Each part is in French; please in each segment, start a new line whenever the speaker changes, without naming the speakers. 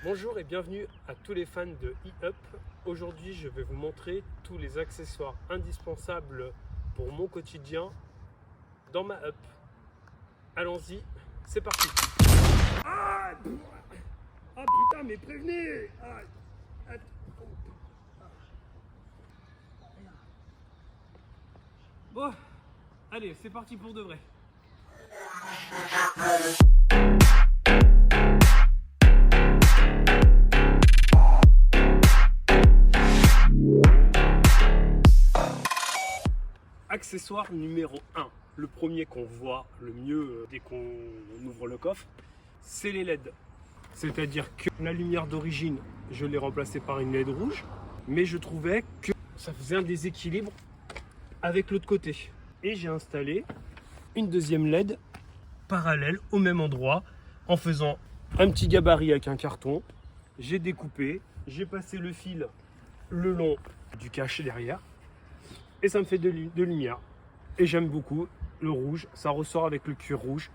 Bonjour et bienvenue à tous les fans de e-Up. Aujourd'hui, je vais vous montrer tous les accessoires indispensables pour mon quotidien dans ma Up. Allons-y, c'est parti. Ah putain, mais prévenez. Bon, allez, c'est parti pour de vrai. Accessoire numéro 1, le premier qu'on voit le mieux dès qu'on ouvre le coffre, c'est les LED. C'est-à-dire que la lumière d'origine, je l'ai remplacée par une LED rouge, mais je trouvais que ça faisait un déséquilibre avec l'autre côté. Et j'ai installé une deuxième LED parallèle au même endroit en faisant un petit gabarit avec un carton. J'ai découpé, j'ai passé le fil le long du cache derrière. Et ça me fait de lumière. Et j'aime beaucoup le rouge. Ça ressort avec le cuir rouge.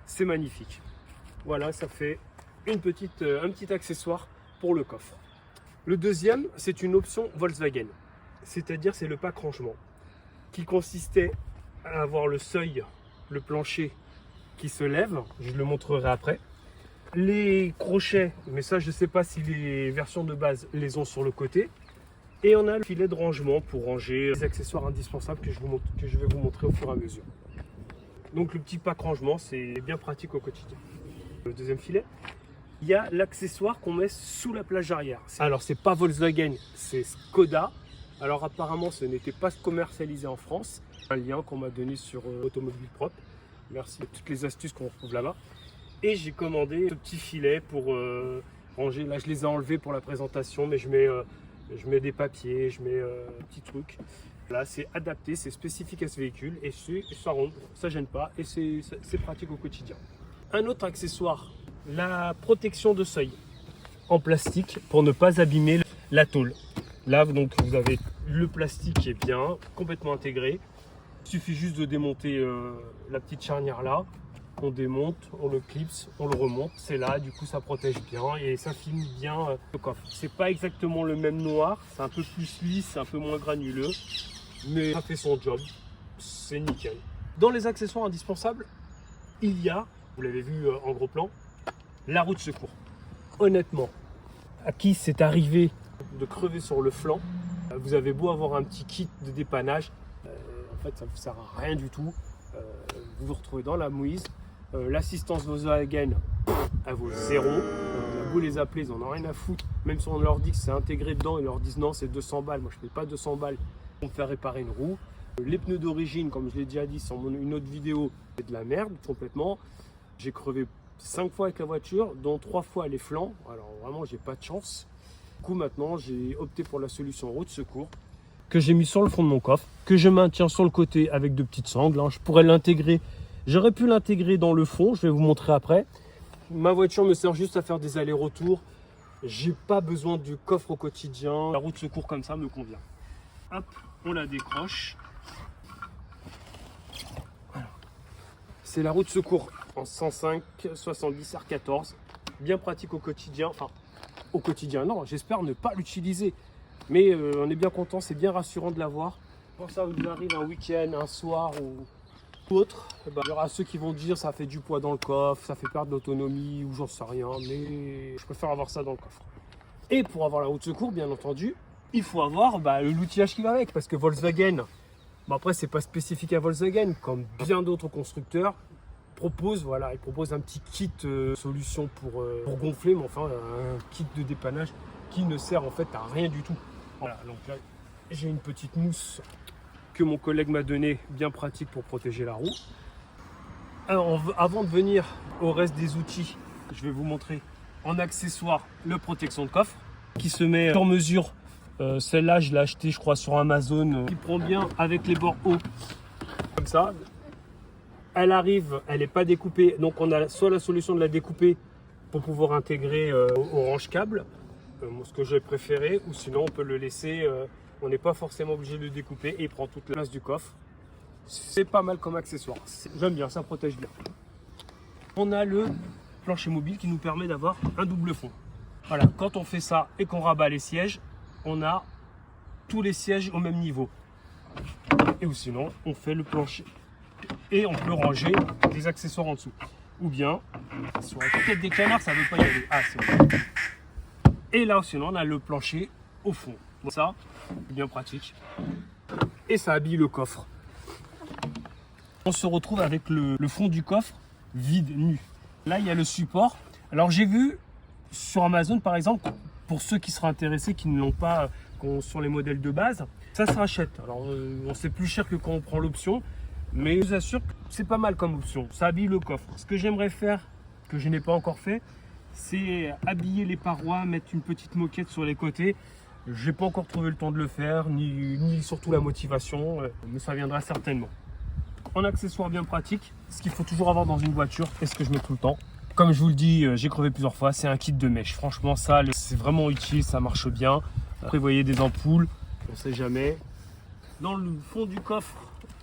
C'est magnifique. Voilà, ça fait un petit accessoire pour le coffre. Le deuxième, c'est une option Volkswagen. C'est-à-dire, c'est le pack rangement. Qui consistait à avoir le seuil, le plancher qui se lève. Je le montrerai après. Les crochets, mais ça, je ne sais pas si les versions de base les ont sur le côté. Et on a le filet de rangement pour ranger les accessoires indispensables que je vais vous montrer au fur et à mesure. Donc le petit pack rangement, c'est bien pratique au quotidien. Le deuxième filet, il y a l'accessoire qu'on met sous la plage arrière. Alors c'est pas Volkswagen, c'est Skoda. Alors apparemment ce n'était pas commercialisé en France. Un lien qu'on m'a donné sur Automobile Propre. Merci à toutes les astuces qu'on retrouve là-bas. Et j'ai commandé ce petit filet pour ranger. Là je les ai enlevés pour la présentation, mais je mets des papiers, je mets des petits trucs. Là, c'est adapté, c'est spécifique à ce véhicule et ça ronde, ça gêne pas et c'est pratique au quotidien. Un autre accessoire, la protection de seuil en plastique pour ne pas abîmer la tôle. Là, donc, vous avez le plastique qui est bien, complètement intégré. Il suffit juste de démonter la petite charnière là. On démonte, on le clipse, on le remonte, c'est là, du coup ça protège bien et ça finit bien le coffre. C'est pas exactement le même noir, c'est un peu plus lisse, un peu moins granuleux, mais ça fait son job, c'est nickel. Dans les accessoires indispensables, il y a, vous l'avez vu en gros plan, la roue de secours. Honnêtement, à qui c'est arrivé de crever sur le flanc, vous avez beau avoir un petit kit de dépannage, en fait ça ne vous sert à rien du tout. Vous vous retrouvez dans la mouise. L'assistance Volkswagen, elle vaut 0. Vous les appelez, ils en ont rien à foutre. Même si on leur dit que c'est intégré dedans, ils leur disent non, c'est 200 balles. Moi, je ne paye pas 200 balles pour me faire réparer une roue. Les pneus d'origine, comme je l'ai déjà dit sur une autre vidéo, c'est de la merde complètement. J'ai crevé 5 fois avec la voiture, dont 3 fois les flancs. Alors vraiment, j'ai pas de chance. Du coup, maintenant, j'ai opté pour la solution roue de secours que j'ai mis sur le fond de mon coffre, que je maintiens sur le côté avec de petites sangles. Je pourrais l'intégrer. J'aurais pu l'intégrer dans le fond, je vais vous montrer après. Ma voiture me sert juste à faire des allers-retours. J'ai pas besoin du coffre au quotidien. La roue de secours comme ça me convient. Hop, on la décroche. Voilà. C'est la roue de secours en 105 70 R14. Bien pratique au quotidien. Enfin, au quotidien, non, j'espère ne pas l'utiliser. Mais on est bien content, c'est bien rassurant de l'avoir. Quand ça vous arrive un week-end, un soir ou autre, il y aura ceux qui vont dire ça fait du poids dans le coffre, ça fait perdre l'autonomie ou j'en sais rien, mais je préfère avoir ça dans le coffre. Et pour avoir la roue de secours, bien entendu, il faut avoir l'outillage qui va avec, parce que Volkswagen, après c'est pas spécifique à Volkswagen, comme bien d'autres constructeurs proposent, ils proposent un petit kit solution pour gonfler, mais enfin un kit de dépannage qui ne sert en fait à rien du tout. Voilà, donc là j'ai une petite mousse que mon collègue m'a donné, bien pratique pour protéger la roue. Alors, avant de venir au reste des outils, je vais vous montrer en accessoire le protection de coffre qui se met sur mesure. Celle-là, je l'ai acheté, je crois, sur Amazon, qui prend bien avec les bords hauts, comme ça. Elle arrive, elle n'est pas découpée, donc on a soit la solution de la découper pour pouvoir intégrer au range câble, ce que j'ai préféré, ou sinon on peut le laisser. On n'est pas forcément obligé de le découper et il prend toute la place du coffre. C'est pas mal comme accessoire. J'aime bien, ça protège bien. On a le plancher mobile qui nous permet d'avoir un double fond. Voilà, quand on fait ça et qu'on rabat les sièges, on a tous les sièges au même niveau. Et ou sinon, on fait le plancher. Et on peut ranger des accessoires en dessous. Ou bien, sur la tête des canards, ça ne veut pas y aller. Ah, c'est bon. Et là, sinon, on a le plancher au fond. Bon, ça, c'est bien pratique. Et ça habille le coffre. On se retrouve avec le fond du coffre vide, nu. Là, il y a le support. Alors, j'ai vu sur Amazon, par exemple, pour ceux qui seraient intéressés, qui ne l'ont pas sur les modèles de base, ça se rachète. Alors, c'est plus cher que quand on prend l'option. Mais je vous assure que c'est pas mal comme option. Ça habille le coffre. Ce que j'aimerais faire, que je n'ai pas encore fait, c'est habiller les parois, mettre une petite moquette sur les côtés. Je n'ai pas encore trouvé le temps de le faire, ni surtout la motivation, mais ça viendra certainement. En accessoire bien pratique, ce qu'il faut toujours avoir dans une voiture, et ce que je mets tout le temps. Comme je vous le dis, j'ai crevé plusieurs fois, c'est un kit de mèche. Franchement, ça, c'est vraiment utile, ça marche bien. Après, vous voyez des ampoules, on ne sait jamais. Dans le fond du coffre,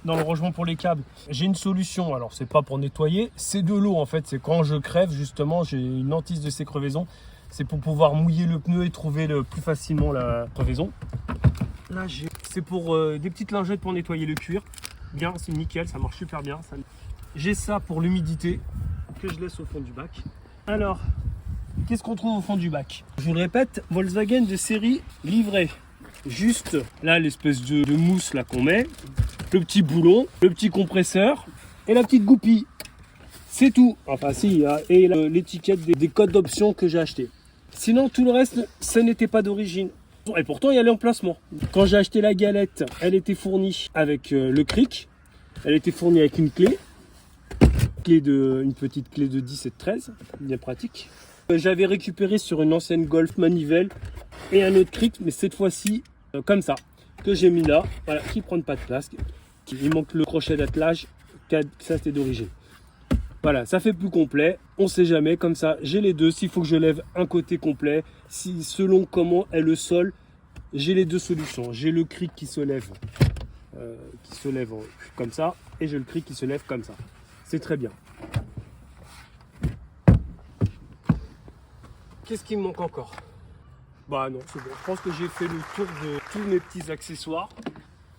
dans le rangement pour les câbles, j'ai une solution. Alors, c'est pas pour nettoyer, c'est de l'eau en fait. C'est quand je crève, justement, j'ai une hantise de ces crevaisons. C'est pour pouvoir mouiller le pneu et trouver plus facilement la crevaison. Là, c'est pour des petites lingettes pour nettoyer le cuir. Bien, c'est nickel, ça marche super bien. J'ai ça pour l'humidité que je laisse au fond du bac. Alors, qu'est-ce qu'on trouve au fond du bac? Je vous le répète, Volkswagen de série livrée. Juste là, l'espèce de mousse là qu'on met, le petit boulon, le petit compresseur et la petite goupille. C'est tout. Enfin si, et l'étiquette des codes d'options que j'ai acheté. Sinon, tout le reste, ce n'était pas d'origine. Et pourtant, il y a l'emplacement. Quand j'ai acheté la galette, elle était fournie avec le cric. Elle était fournie avec une clé. Une petite clé de 10 et de 13. Bien pratique. J'avais récupéré sur une ancienne Golf manivelle et un autre cric, mais cette fois-ci, comme ça, que j'ai mis là. Voilà, qui ne prend pas de place. Il manque le crochet d'attelage. Ça, c'était d'origine. Voilà, ça fait plus complet, on sait jamais, comme ça j'ai les deux. S'il faut que je lève un côté complet, si selon comment est le sol, j'ai les deux solutions. J'ai le cric qui se lève comme ça, et j'ai le cric qui se lève comme ça. C'est très bien. Qu'est-ce qui me manque encore? Bah non, c'est bon. Je pense que j'ai fait le tour de tous mes petits accessoires.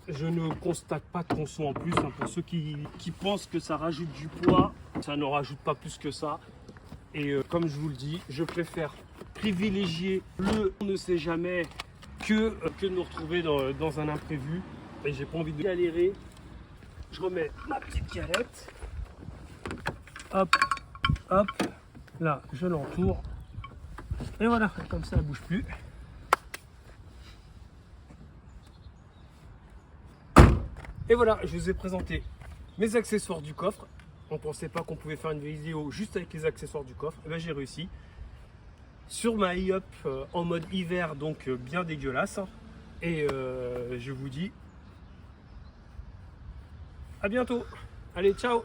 Je ne constate pas de conso en plus. Pour ceux qui pensent que ça rajoute du poids, ça ne rajoute pas plus que ça. Et comme je vous le dis, je préfère privilégier le on ne sait jamais que de nous retrouver dans un imprévu. Et j'ai pas envie de galérer. Je remets ma petite galette. Hop, hop. Là, je l'entoure. Et voilà, comme ça, elle ne bouge plus. Et voilà, je vous ai présenté mes accessoires du coffre. On ne pensait pas qu'on pouvait faire une vidéo juste avec les accessoires du coffre. Et bien, j'ai réussi. Sur ma e-up en mode hiver, donc bien dégueulasse. Et je vous dis à bientôt. Allez, ciao!